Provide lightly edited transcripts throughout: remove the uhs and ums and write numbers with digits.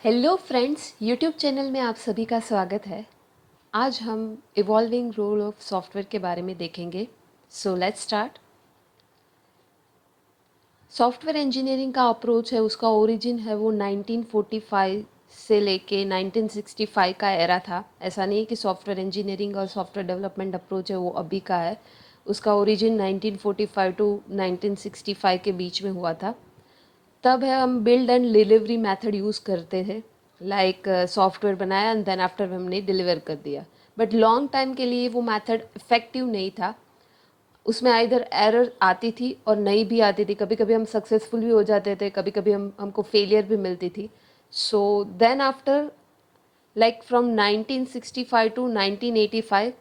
Hello friends, YouTube channel में आप सभी का स्वागत है। आज हम इवॉल्विंग रोल ऑफ सॉफ्टवेयर के बारे में देखेंगे। So let's start. Software engineering का अप्रोच है, उसका ओरिजिन है वो 1945 से लेके 1965 का एरा था। ऐसा नहीं है कि सॉफ्टवेयर इंजीनियरिंग और सॉफ्टवेयर डेवलपमेंट अप्रोच है वो अभी का है। उसका ओरिजिन 1945 टू 1965 के बीच में हुआ था। तब है हम build and delivery method use करते थे। लाइक सॉफ्टवेयर बनाया एंड देन आफ्टर हमने डिलीवर कर दिया। बट लॉन्ग टाइम के लिए वो मेथड इफ़ेक्टिव नहीं था। उसमें आइदर एरर आती थी और नहीं भी आती थी। कभी कभी हम सक्सेसफुल भी हो जाते थे, कभी कभी हमको फेलियर भी मिलती थी। So then after, like from 1965 to 1985,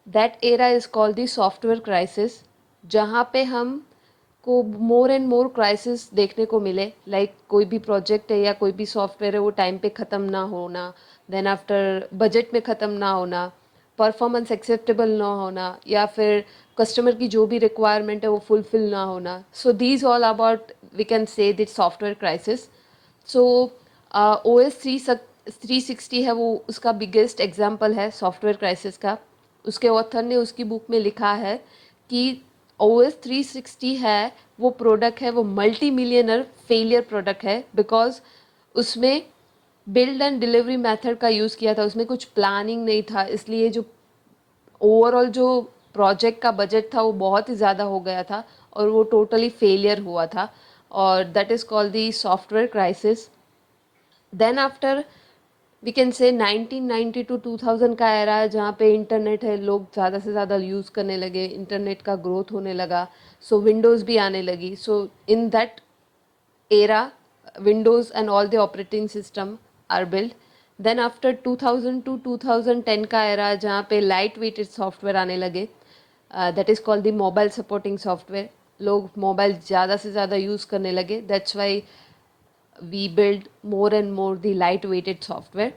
that era is called the software crisis, जहाँ पे हम को मोर एंड मोर क्राइसिस देखने को मिले। लाइक कोई भी प्रोजेक्ट है या कोई भी सॉफ्टवेयर है वो टाइम पे ख़त्म ना होना, देन आफ्टर बजट में ख़त्म ना होना, परफॉर्मेंस एक्सेप्टेबल ना होना, या फिर कस्टमर की जो भी रिक्वायरमेंट है वो फुलफिल ना होना। So these all about we can say that software crisis. So O S 360 है वो उसका बिगेस्ट एग्जाम्पल है सॉफ्टवेयर क्राइसिस का। उसके ऑथर ने उसकी बुक में लिखा है कि ओ एस 360 है वो प्रोडक्ट है, वो मल्टी मिलियनर फेलियर प्रोडक्ट है, बिकॉज उसमें बिल्ड एंड डिलीवरी मेथड का यूज़ किया था। उसमें कुछ प्लानिंग नहीं था, इसलिए जो ओवरऑल जो प्रोजेक्ट का बजट था वो बहुत ही ज़्यादा हो गया था और वो टोटली फेलियर हुआ था। और that is called the software crisis. Then after we can say 1990 to 2000 का एरा है, जहाँ पे इंटरनेट है, लोग ज़्यादा से ज़्यादा यूज़ करने लगे, इंटरनेट का ग्रोथ होने लगा। सो विंडोज़ भी आने लगी। So in that era, windows and all the operating system are built. Then after 2000 to 2010 का era, जहाँ पे लाइट वेटेड सॉफ्टवेयर आने लगे, that is called the mobile supporting software. लोग मोबाइल ज़्यादा से ज़्यादा यूज़ करने लगे, that's why we build more and more the light weighted software.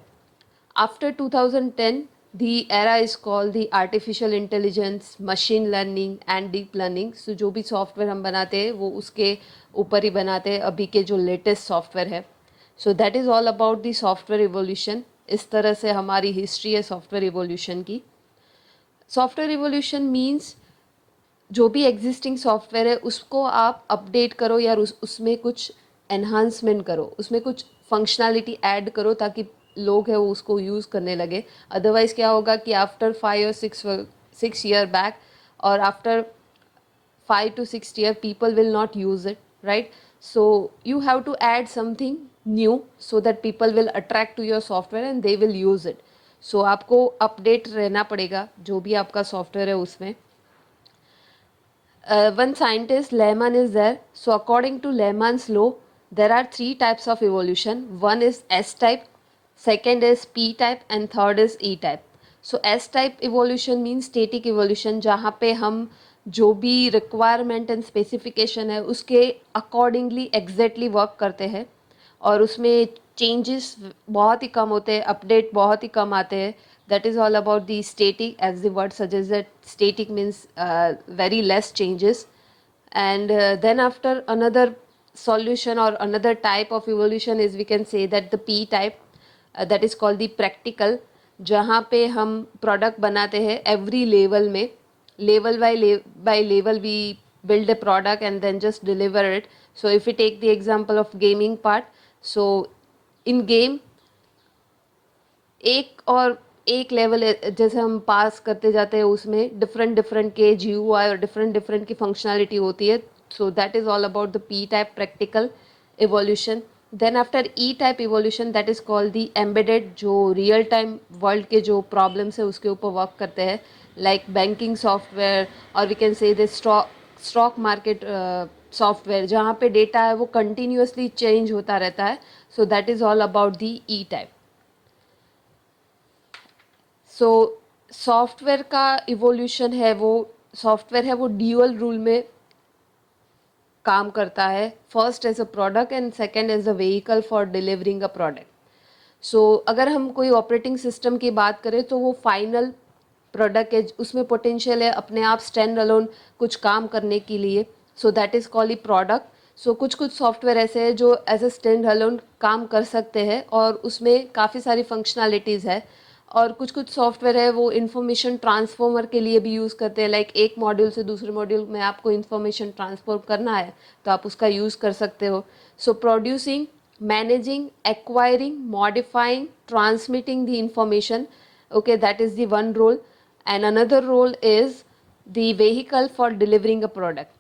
After 2010, the era is called the artificial intelligence, machine learning and deep learning. So जो भी software हम बनाते हैं वो उसके ऊपर ही बनाते हैं, अभी के जो लेटेस्ट सॉफ्टवेयर है। So that is all about the software evolution. इस तरह से हमारी हिस्ट्री है सॉफ्टवेयर इवोल्यूशन की। सॉफ्टवेयर इवोल्यूशन मीन्स जो भी एग्जिस्टिंग सॉफ्टवेयर है उसको आप अपडेट करो या उसमें कुछ एनहांसमेंट करो, उसमें कुछ फंक्शनैलिटी ऐड करो ताकि लोग हैं वो उसको यूज़ करने लगे। अदरवाइज़ क्या होगा कि आफ्टर 5 or 6 year बैक और after 5 to 6 year people will not use it, right? So you have to add something new so that people will attract to your software and they will use it. So आपको update रहना पड़ेगा जो भी आपका software है उसमें। One scientist, Lehman, is there. So, according to Lehman's law, there are three types of evolution. One is S type, second is P type, and third is E type. So, S type evolution means static evolution, जहाँ पे हम जो भी requirement and specification है उसके accordingly exactly work करते हैं और उसमें चेंजेस बहुत ही कम होते हैं, अपडेट बहुत ही कम आते हैं। That is all about the static, as the word suggest that static means very less changes. and then after another solution or another type of evolution is we can say that the P type, that is called the practical, जहाँ पे हम product बनाते हैं every level में, level by level we build a product and then just deliver it. So if we take the example of gaming part, so in game एक level जैसे हम pass करते जाते हैं उसमें डिफरेंट डिफरेंट के GUI और डिफरेंट डिफरेंट की फंक्शनैलिटी होती है। So that is all about the P type practical evolution. Then after E type evolution, that is called the embedded, जो रियल टाइम वर्ल्ड के जो प्रॉब्लम्स है उसके ऊपर वर्क करते हैं, लाइक बैंकिंग सॉफ्टवेयर और we can say the stock market software, जहाँ पे डेटा है वो कंटिन्यूसली चेंज होता रहता है। So that is all about the E type. So software का इवोल्यूशन है वो, सॉफ्टवेयर है वो ड्यूअल रूल में काम करता है, first as a product and second as a vehicle for delivering a product. So अगर हम कोई ऑपरेटिंग सिस्टम की बात करें तो वो फाइनल प्रोडक्ट है, उसमें पोटेंशियल है अपने आप स्टैंड अलोन कुछ काम करने के लिए। So that is called e product. So कुछ कुछ सॉफ्टवेयर ऐसे हैं जो एज अ स्टैंड अलोन काम कर सकते हैं और उसमें काफ़ी सारी फंक्शनैलिटीज़ है। और कुछ कुछ सॉफ्टवेयर है वो इन्फॉर्मेशन ट्रांसफॉर्मर के लिए भी यूज़ करते हैं, लाइक एक मॉड्यूल से दूसरे मॉड्यूल में आपको इन्फॉर्मेशन ट्रांसफॉर्म करना है तो आप उसका यूज़ कर सकते हो। So producing, managing, acquiring, modifying, transmitting the information, okay, that is the one role. And another role is the vehicle for delivering a product.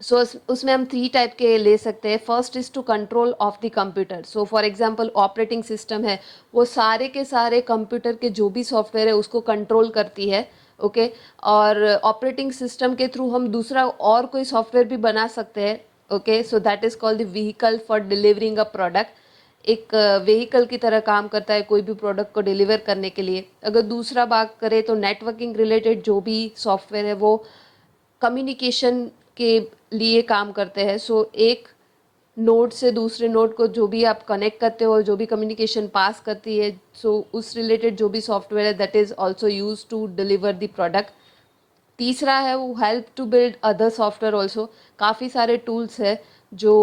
So उसमें हम 3 टाइप के ले सकते हैं। First is to control of the computer. So for example operating system है, वो सारे के सारे कंप्यूटर के जो भी सॉफ्टवेयर है उसको कंट्रोल करती है, ओके। और ऑपरेटिंग सिस्टम के थ्रू हम दूसरा और कोई सॉफ्टवेयर भी बना सकते हैं, okay. So that is called the vehicle for delivering a product. एक व्हीकल की तरह काम करता है कोई भी प्रोडक्ट को डिलीवर करने के लिए। अगर दूसरा बात करें तो नेटवर्किंग रिलेटेड जो भी सॉफ्टवेयर है वो कम्युनिकेशन के लिए काम करते हैं। सो एक नोड से दूसरे नोड को जो भी आप कनेक्ट करते हो, जो भी कम्युनिकेशन पास करती है, सो उस रिलेटेड जो भी सॉफ्टवेयर है that is also use to deliver the product. तीसरा है वो help to build other software also. काफ़ी सारे टूल्स है जो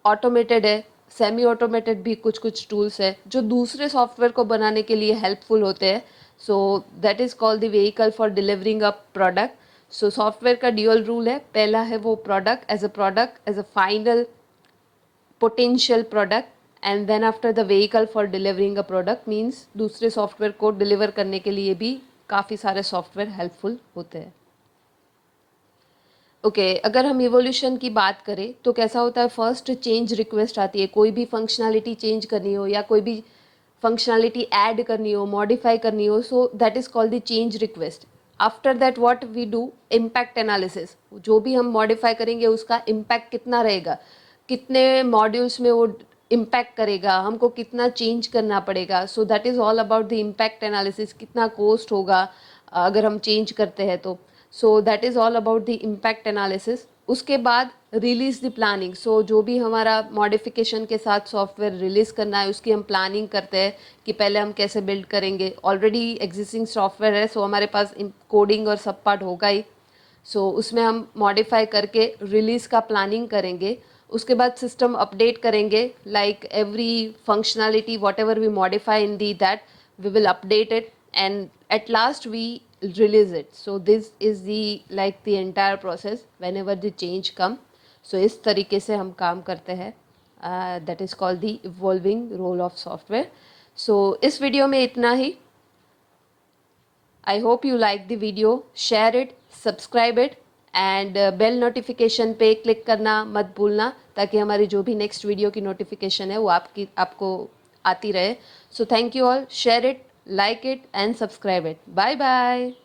ऑटोमेटेड है, सेमी ऑटोमेटेड भी कुछ कुछ टूल्स है जो दूसरे सॉफ्टवेयर को बनाने के लिए हेल्पफुल होते हैं। So that is called the vehicle for delivering a product. So software का ड्यूअल रूल है, पहला है वो product as a final potential product, and then after the vehicle for delivering a product means दूसरे software को deliver करने के लिए भी काफ़ी सारे सॉफ्टवेयर हेल्पफुल होते हैं। ओके, अगर हम इवोल्यूशन की बात करें तो कैसा होता है, फर्स्ट चेंज रिक्वेस्ट आती है, कोई भी फंक्शनैलिटी चेंज करनी हो या कोई भी फंक्शनैलिटी ऐड करनी हो, मॉडिफाई करनी हो, so that is called the change request. After that what we do, impact analysis. जो भी हम मॉडिफाई करेंगे उसका इम्पैक्ट कितना रहेगा, कितने मॉड्यूल्स में वो इम्पैक्ट करेगा, हमको कितना चेंज करना पड़ेगा। सो that is all about the impact analysis, कितना कॉस्ट होगा अगर हम चेंज करते हैं तो। सो that is all about the impact analysis. उसके बाद रिलीज़ द प्लानिंग। सो जो भी हमारा मॉडिफिकेशन के साथ सॉफ्टवेयर रिलीज़ करना है उसकी हम प्लानिंग करते हैं कि पहले हम कैसे बिल्ड करेंगे। ऑलरेडी एग्जिस्टिंग सॉफ्टवेयर है सो हमारे पास कोडिंग और सब पार्ट होगा ही। सो उसमें हम मॉडिफाई करके रिलीज़ का प्लानिंग करेंगे। उसके बाद सिस्टम अपडेट करेंगे, like every functionality whatever we modify in the that we will update it and at last we release it. So this is the like the entire process whenever the change come. So इस तरीके से हम काम करते हैं, that is called the evolving role of software. So इस video में इतना ही। I hope you like the video, share it, subscribe it and bell notification पे क्लिक करना मत भूलना ताकि हमारी जो भी नेक्स्ट वीडियो की नोटिफिकेशन है वो आपको आती रहे। So thank you all, share it, like it and subscribe it. Bye bye.